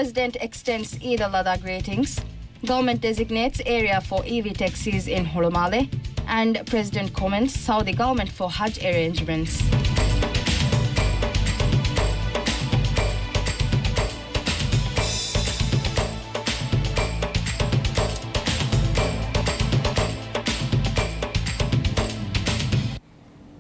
President extends Eid al-Adha greetings. Government designates area for EV taxis in Holomale. And President comments Saudi government for Hajj arrangements.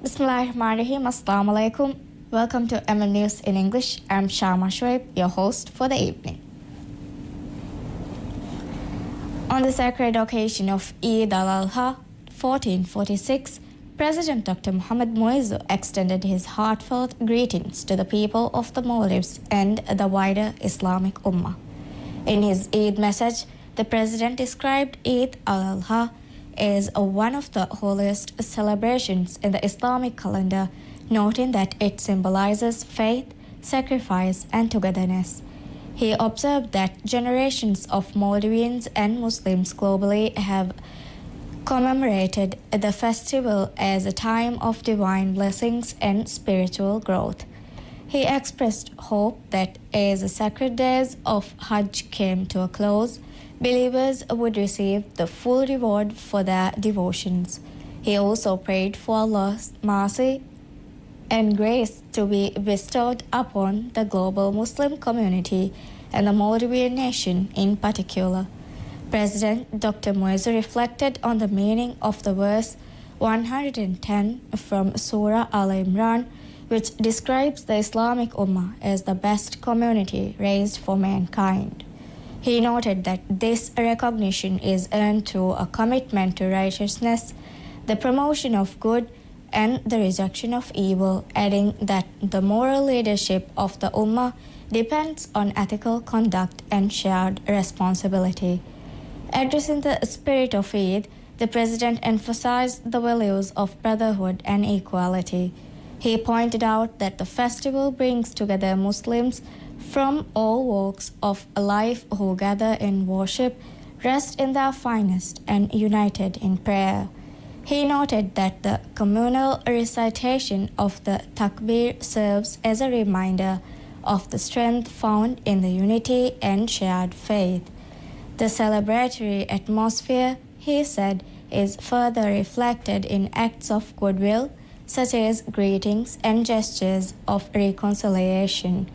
Bismillahirrahmanirrahim. Assalamu alaikum. Welcome to ML News in English. I'm Sharma Shoaib, your host for the evening. On the sacred occasion of Eid al-Adha 1446, President Dr. Mohamed Moizu extended his heartfelt greetings to the people of the Maldives and the wider Islamic Ummah. In his Eid message, the President described Eid al-Adha as one of the holiest celebrations in the Islamic calendar, noting that it symbolizes faith, sacrifice, and togetherness. He observed that generations of Maldivians and Muslims globally have commemorated the festival as a time of divine blessings and spiritual growth. He expressed hope that as the sacred days of Hajj came to a close, believers would receive the full reward for their devotions. He also prayed for Allah's mercy and grace to be bestowed upon the global Muslim community and the Maldivian nation in particular. President Dr. Moizu reflected on the meaning of the verse 110 from Surah Al-Imran, which describes the Islamic Ummah as the best community raised for mankind. He noted that this recognition is earned through a commitment to righteousness, the promotion of good, and the rejection of evil, adding that the moral leadership of the Ummah depends on ethical conduct and shared responsibility. Addressing the spirit of Eid, the President emphasized the values of brotherhood and equality. He pointed out that the festival brings together Muslims from all walks of life who gather in worship, dressed in their finest, and united in prayer. He noted that the communal recitation of the Takbir serves as a reminder of the strength found in the unity and shared faith. The celebratory atmosphere, he said, is further reflected in acts of goodwill, such as greetings and gestures of reconciliation.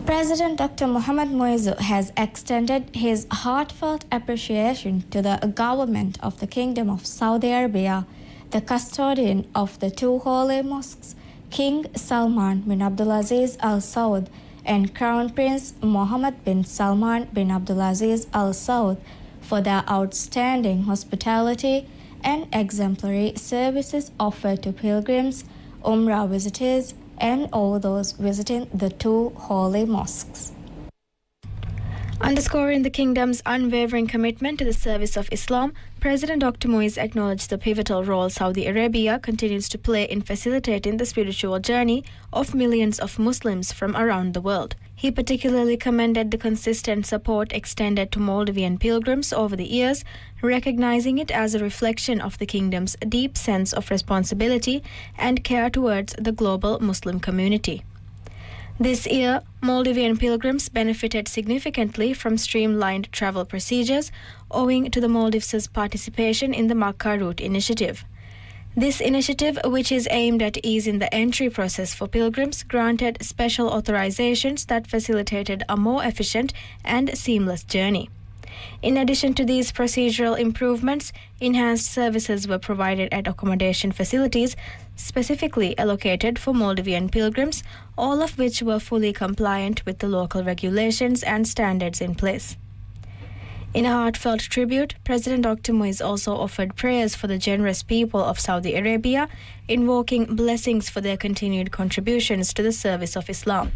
President Dr. Mohamed Moizu has extended his heartfelt appreciation to the government of the Kingdom of Saudi Arabia, the custodian of the two holy mosques, King Salman bin Abdulaziz Al Saud and Crown Prince Mohammed bin Salman bin Abdulaziz Al Saud, for their outstanding hospitality and exemplary services offered to pilgrims, Umrah visitors, and all those visiting the two holy mosques. Underscoring the kingdom's unwavering commitment to the service of Islam, President Dr. Moiz acknowledged the pivotal role Saudi Arabia continues to play in facilitating the spiritual journey of millions of Muslims from around the world. He particularly commended the consistent support extended to Maldivian pilgrims over the years, recognizing it as a reflection of the kingdom's deep sense of responsibility and care towards the global Muslim community. This year, Maldivian pilgrims benefited significantly from streamlined travel procedures owing to the Maldives' participation in the Makkah Route Initiative. This initiative, which is aimed at easing the entry process for pilgrims, granted special authorizations that facilitated a more efficient and seamless journey. In addition to these procedural improvements, enhanced services were provided at accommodation facilities specifically allocated for Maldivian pilgrims, all of which were fully compliant with the local regulations and standards in place. In a heartfelt tribute, President Dr. Moiz also offered prayers for the generous people of Saudi Arabia, invoking blessings for their continued contributions to the service of Islam.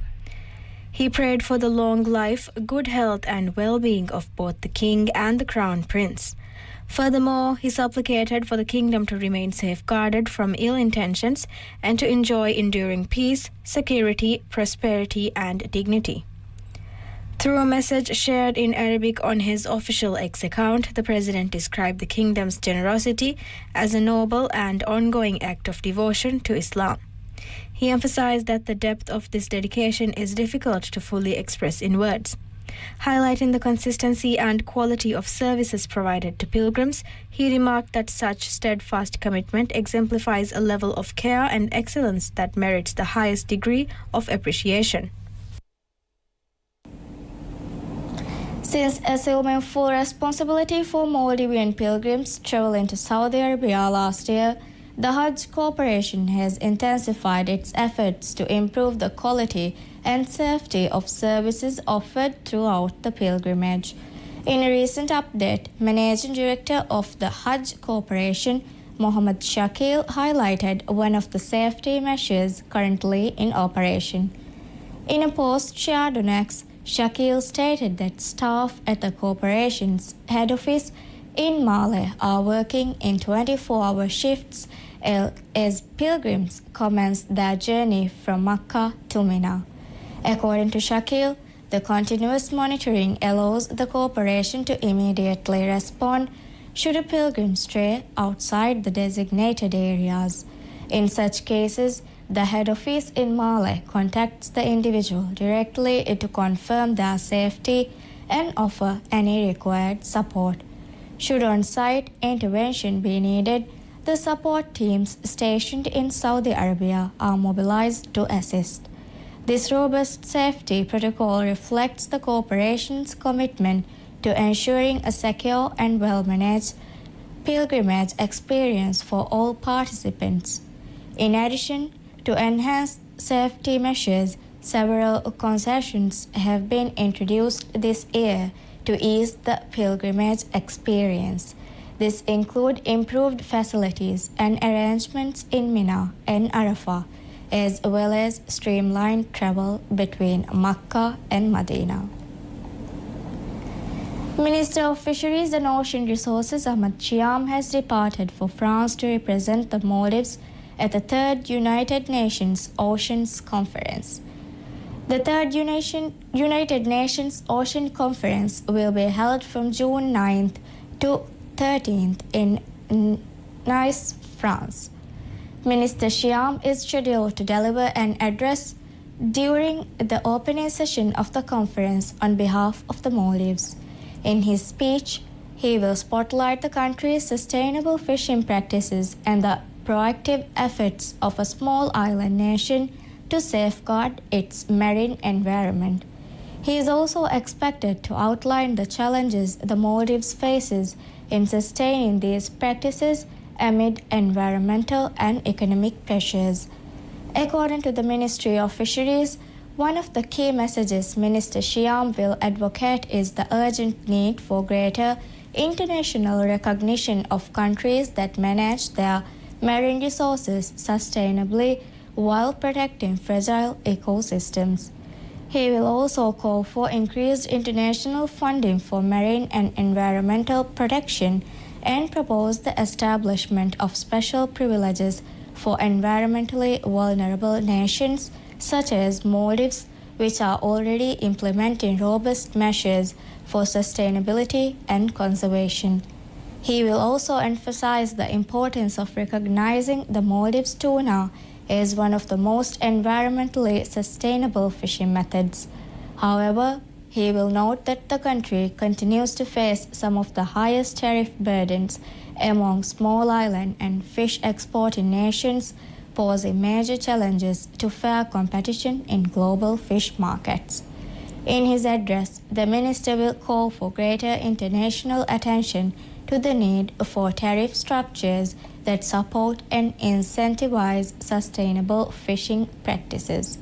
He prayed for the long life, good health, and well-being of both the king and the crown prince. Furthermore, he supplicated for the kingdom to remain safeguarded from ill intentions and to enjoy enduring peace, security, prosperity, and dignity. Through a message shared in Arabic on his official X account, the president described the kingdom's generosity as a noble and ongoing act of devotion to Islam. He emphasized that the depth of this dedication is difficult to fully express in words. Highlighting the consistency and quality of services provided to pilgrims, he remarked that such steadfast commitment exemplifies a level of care and excellence that merits the highest degree of appreciation. Since assuming full responsibility for Maldivian pilgrims traveling to Saudi Arabia last year, the Hajj Corporation has intensified its efforts to improve the quality and safety of services offered throughout the pilgrimage. In a recent update, Managing Director of the Hajj Corporation, Mohammad Shakil, highlighted one of the safety measures currently in operation. In a post shared on X, Shakil stated that staff at the corporation's head office in Male are working in 24-hour shifts as pilgrims commence their journey from Makkah to Mina. According to Shakil, the continuous monitoring allows the corporation to immediately respond should a pilgrim stray outside the designated areas. In such cases, the head office in Male contacts the individual directly to confirm their safety and offer any required support. Should on-site intervention be needed, the support teams stationed in Saudi Arabia are mobilized to assist. This robust safety protocol reflects the corporation's commitment to ensuring a secure and well-managed pilgrimage experience for all participants. In addition, to enhance safety measures, several concessions have been introduced this year to ease the pilgrimage experience. This include improved facilities and arrangements in Mina and Arafah, as well as streamlined travel between Makkah and Medina. Minister of Fisheries and Ocean Resources Ahmad Chiam has departed for France to represent the Maldives at the third United Nations Oceans Conference. The third United Nations Ocean Conference will be held from June 9th to 13th in Nice, France. Minister Chiam is scheduled to deliver an address during the opening session of the conference on behalf of the Maldives. In his speech, he will spotlight the country's sustainable fishing practices and the proactive efforts of a small island nation to safeguard its marine environment. He is also expected to outline the challenges the Maldives faces in sustaining these practices amid environmental and economic pressures. According to the Ministry of Fisheries, one of the key messages Minister Chiam will advocate is the urgent need for greater international recognition of countries that manage their marine resources sustainably while protecting fragile ecosystems. He will also call for increased international funding for marine and environmental protection and propose the establishment of special privileges for environmentally vulnerable nations such as Maldives, which are already implementing robust measures for sustainability and conservation. He will also emphasize the importance of recognizing the Maldives tuna as one of the most environmentally sustainable fishing methods. However, he will note that the country continues to face some of the highest tariff burdens among small island and fish exporting nations, posing major challenges to fair competition in global fish markets. In his address, the minister will call for greater international attention to the need for tariff structures that support and incentivize sustainable fishing practices.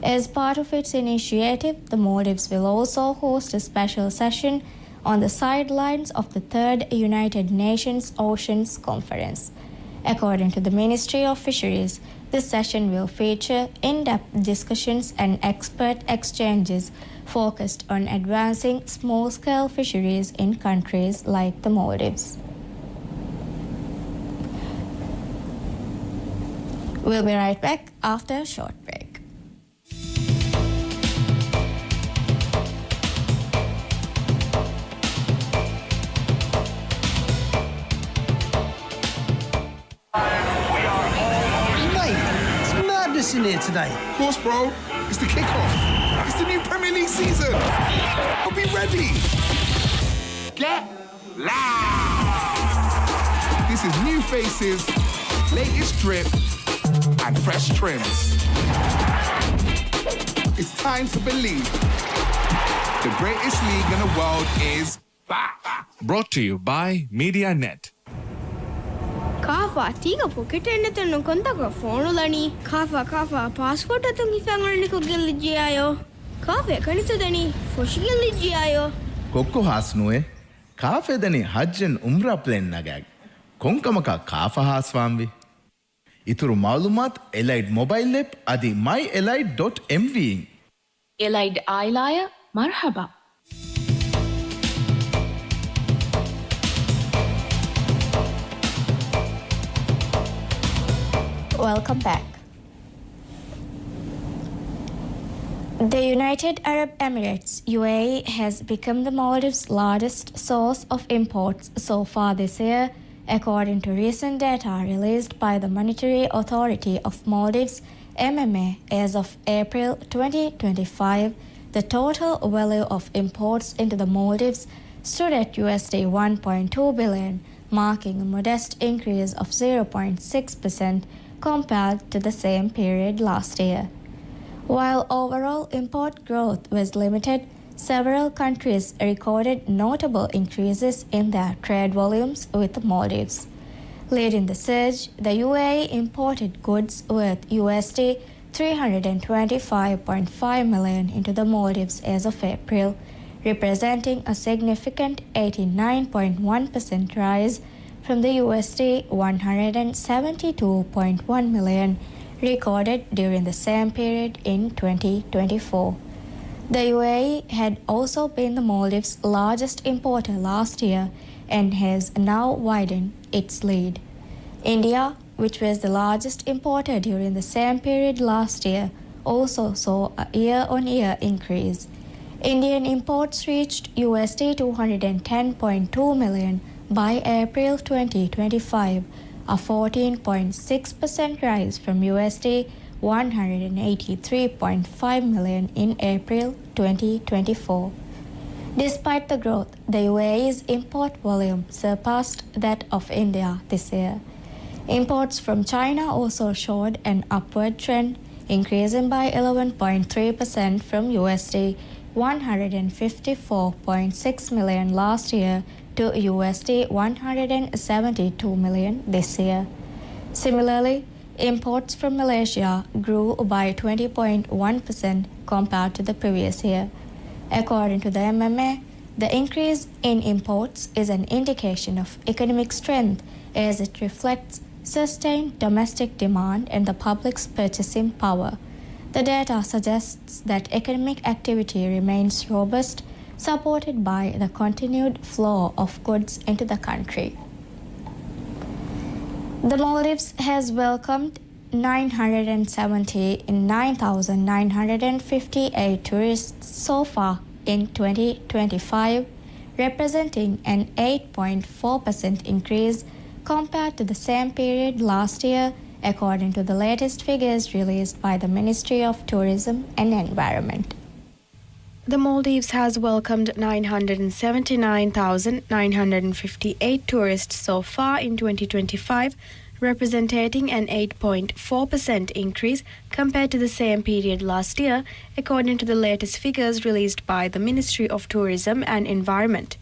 As part of its initiative, the Maldives will also host a special session on the sidelines of the third United Nations Oceans Conference. According to the Ministry of Fisheries, this session will feature in-depth discussions and expert exchanges focused on advancing small-scale fisheries in countries like the Maldives. We'll be right back after a short break. racing here today. Of course, bro. It's the kickoff. It's the new Premier League season. I'll be ready. Get loud. This is new faces, latest drip, and fresh trims. It's time to believe. The greatest league in the world is back. Brought to you by MediaNet. Kafa, tiga pocket enna kontaga phone lani. Kafa passport atungi family ko gillijiayo. Kafe kanitudani foshi gillijiayo. Kokko hasnuwe kafe dani hajjen umra plan nagag. Konkamaka kafa haswambi. Ituru malumat Elite mobile app adi myelite.mv. Elite Ailaya Marhaba. Welcome back. The United Arab Emirates, UAE, has become the Maldives' largest source of imports so far this year, according to recent data released by the Monetary Authority of Maldives, MMA. As of April 2025, the total value of imports into the Maldives stood at $1.2 billion, marking a modest increase of 0.6% compared to the same period last year. While overall import growth was limited, several countries recorded notable increases in their trade volumes with the Maldives. Leading the surge, the UAE imported goods worth $325.5 million into the Maldives as of April, representing a significant 89.1% rise from the $172.1 million recorded during the same period in 2024. The UAE had also been the Maldives' largest importer last year and has now widened its lead. India, which was the largest importer during the same period last year, also saw a year-on-year increase. Indian imports reached $210.2 million by April 2025, a 14.6% rise from $183.5 million in April 2024. Despite the growth, the UAE's import volume surpassed that of India this year. Imports from China also showed an upward trend, increasing by 11.3% from $154.6 million last year to $172 million this year. Similarly, imports from Malaysia grew by 20.1% compared to the previous year. According to the MMA, the increase in imports is an indication of economic strength as it reflects sustained domestic demand and the public's purchasing power. The data suggests that economic activity remains robust, supported by the continued flow of goods into the country. The Maldives has welcomed 979,958 tourists so far in 2025, representing an 8.4% increase compared to the same period last year, according to the latest figures released by the Ministry of Tourism and Environment. The Maldives has welcomed 979,958 tourists so far in 2025, representing an 8.4% increase compared to the same period last year, according to the latest figures released by the Ministry of Tourism and Environment.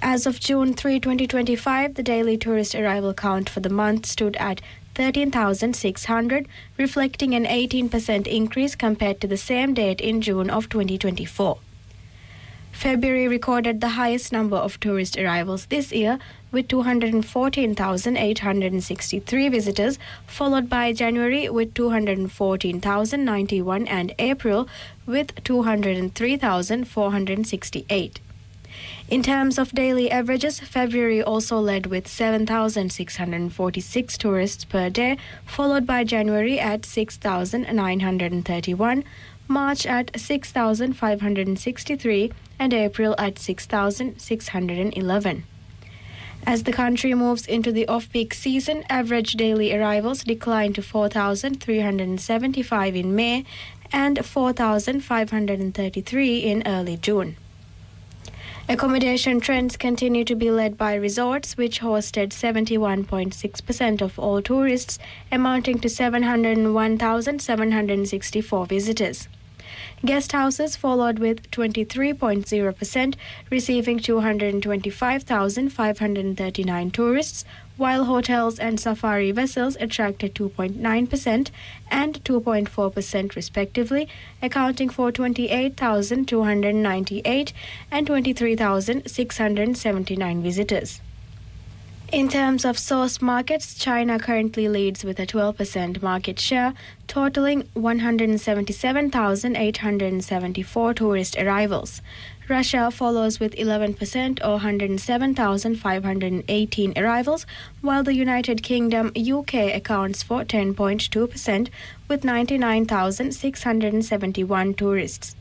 As of June 3, 2025, the daily tourist arrival count for the month stood at 13,600, reflecting an 18% increase compared to the same date in June of 2024. February recorded the highest number of tourist arrivals this year with 214,863 visitors, followed by January with 214,091 and April with 203,468. In terms of daily averages, February also led with 7,646 tourists per day, followed by January at 6,931, March at 6,563, and April at 6,611. As the country moves into the off-peak season, average daily arrivals declined to 4,375 in May and 4,533 in early June. Accommodation trends continue to be led by resorts, which hosted 71.6% of all tourists, amounting to 701,764 visitors. Guest houses followed with 23.0%, receiving 225,539 tourists, while hotels and safari vessels attracted 2.9% and 2.4% respectively, accounting for 28,298 and 23,679 visitors. In terms of source markets, China currently leads with a 12% market share, totaling 177,874 tourist arrivals. Russia follows with 11% or 107,518 arrivals, while the United Kingdom UK accounts for 10.2% with 99,671 tourists.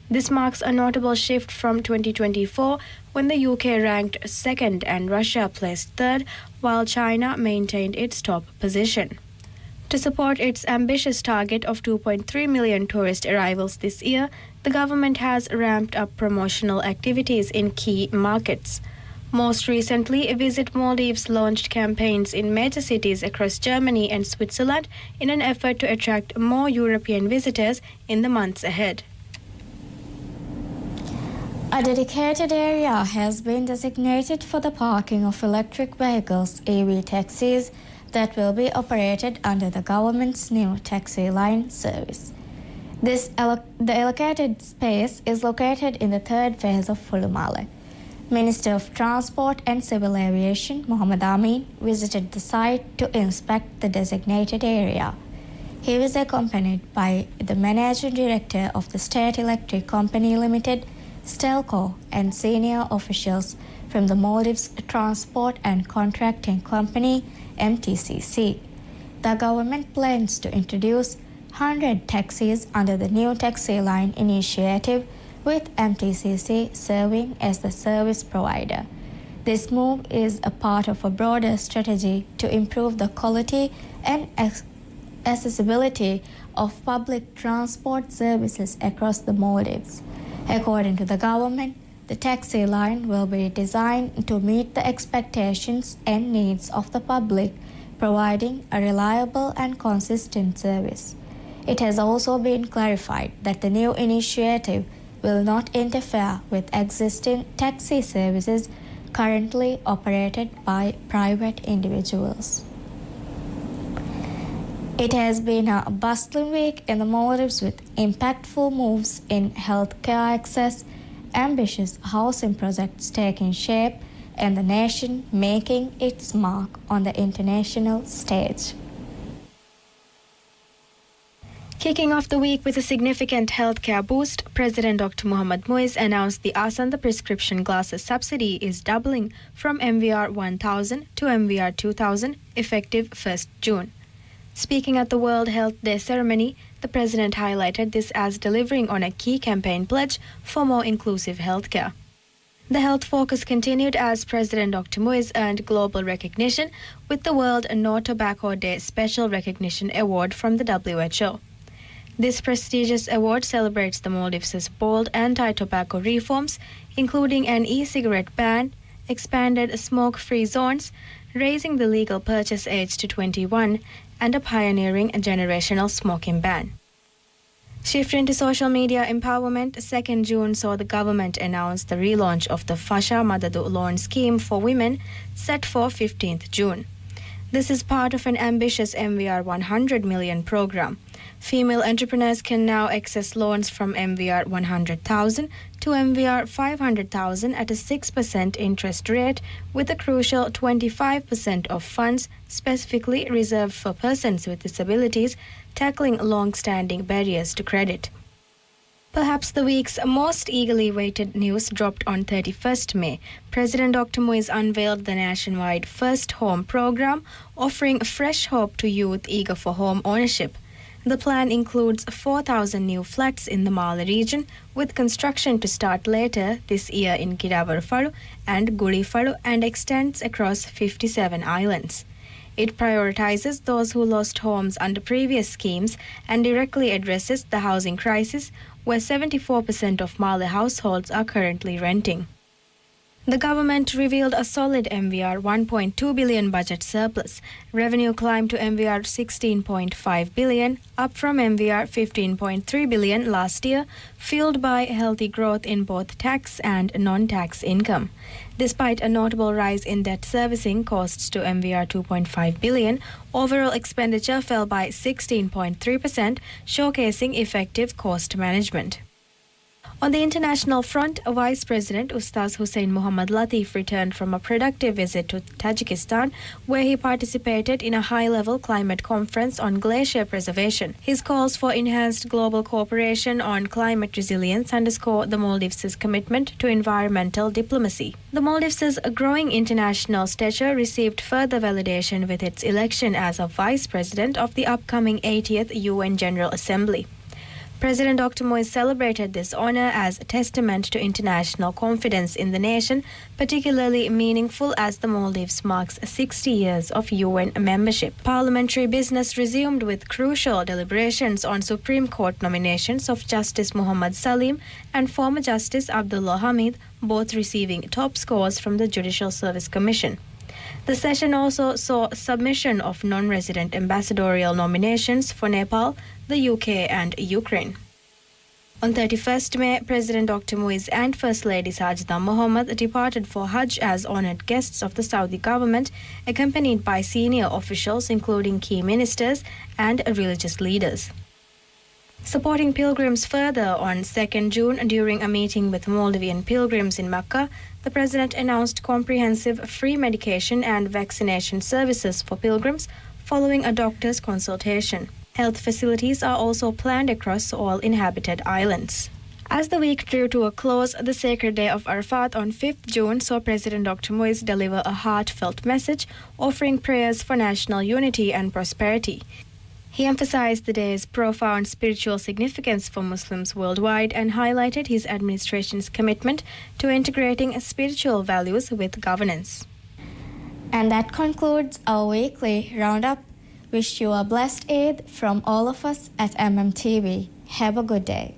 This marks a notable shift from 2024, when the UK ranked second and Russia placed third, while China maintained its top position. To support its ambitious target of 2.3 million tourist arrivals this year, the government has ramped up promotional activities in key markets. Most recently, Visit Maldives launched campaigns in major cities across Germany and Switzerland in an effort to attract more European visitors in the months ahead. A dedicated area has been designated for the parking of electric vehicles, EV taxis, that will be operated under the government's new taxi line service. The allocated space is located in the third phase of Holomale. Minister of Transport and Civil Aviation, Mohammed Amin, visited the site to inspect the designated area. He was accompanied by the Managing Director of the State Electric Company Limited, Stelco, and senior officials from the Maldives Transport and Contracting Company, MTCC. The government plans to introduce 100 taxis under the new taxi line initiative, with MTCC serving as the service provider. This move is a part of a broader strategy to improve the quality and accessibility of public transport services across the Maldives. According to the government, the taxi line will be designed to meet the expectations and needs of the public, providing a reliable and consistent service. It has also been clarified that the new initiative will not interfere with existing taxi services currently operated by private individuals. It has been a bustling week in the Maldives with impactful moves in healthcare access, ambitious housing projects taking shape, and the nation making its mark on the international stage. Kicking off the week with a significant healthcare boost, President Dr. Mohamed Moise announced the Asanda prescription glasses subsidy is doubling from MVR 1,000 to MVR 2,000 effective 1st June. Speaking at the World Health Day ceremony, the President highlighted this as delivering on a key campaign pledge for more inclusive healthcare. The health focus continued as President Dr. Moise earned global recognition with the World No Tobacco Day Special Recognition Award from the WHO. This prestigious award celebrates the Maldives' bold anti-tobacco reforms, including an e-cigarette ban, expanded smoke-free zones, raising the legal purchase age to 21, and a pioneering generational smoking ban. Shifting to social media empowerment, 2nd June saw the government announce the relaunch of the Fasha Madadu loan scheme for women set for 15th June. This is part of an ambitious MVR 100 million program. Female entrepreneurs can now access loans from MVR 100,000 to MVR 500,000 at a 6% interest rate, with a crucial 25% of funds specifically reserved for persons with disabilities, tackling long-standing barriers to credit. Perhaps the week's most eagerly waited news dropped on 31st May. President Dr. Moise unveiled the nationwide First Home program, offering fresh hope to youth eager for home ownership. The plan includes 4,000 new flats in the Male region, with construction to start later this year in Kidavaru and Gulifadu and extends across 57 islands. It prioritizes those who lost homes under previous schemes and directly addresses the housing crisis, where 74% of Male households are currently renting. The government revealed a solid MVR 1.2 billion budget surplus. Revenue climbed to MVR 16.5 billion, up from MVR 15.3 billion last year, fueled by healthy growth in both tax and non-tax income. Despite a notable rise in debt servicing costs to MVR 2.5 billion, overall expenditure fell by 16.3%, showcasing effective cost management. On the international front, Vice President Ustaz Hussein Muhammad Latif returned from a productive visit to Tajikistan, where he participated in a high-level climate conference on glacier preservation. His calls for enhanced global cooperation on climate resilience underscore the Maldives' commitment to environmental diplomacy. The Maldives' growing international stature received further validation with its election as a Vice President of the upcoming 80th UN General Assembly. President Dr. Moise celebrated this honor as a testament to international confidence in the nation, particularly meaningful as the Maldives marks 60 years of UN membership. Parliamentary business resumed with crucial deliberations on Supreme Court nominations of Justice Muhammad Salim and former Justice Abdullah Hamid, both receiving top scores from the Judicial Service Commission. The session also saw submission of non-resident ambassadorial nominations for Nepal, the UK and Ukraine. On 31st May, President Dr. Moise and First Lady Sajida Mohammed departed for Hajj as honored guests of the Saudi government, accompanied by senior officials including key ministers and religious leaders. Supporting pilgrims further on 2nd June during a meeting with Maldivian pilgrims in Mecca, the President announced comprehensive free medication and vaccination services for pilgrims following a doctor's consultation. Health facilities are also planned across all inhabited islands. As the week drew to a close, the sacred day of Arafat on 5th June saw President Dr. Moise deliver a heartfelt message offering prayers for national unity and prosperity. He emphasized the day's profound spiritual significance for Muslims worldwide and highlighted his administration's commitment to integrating spiritual values with governance. And that concludes our weekly roundup. Wish you a blessed Eid from all of us at MMTV. Have a good day.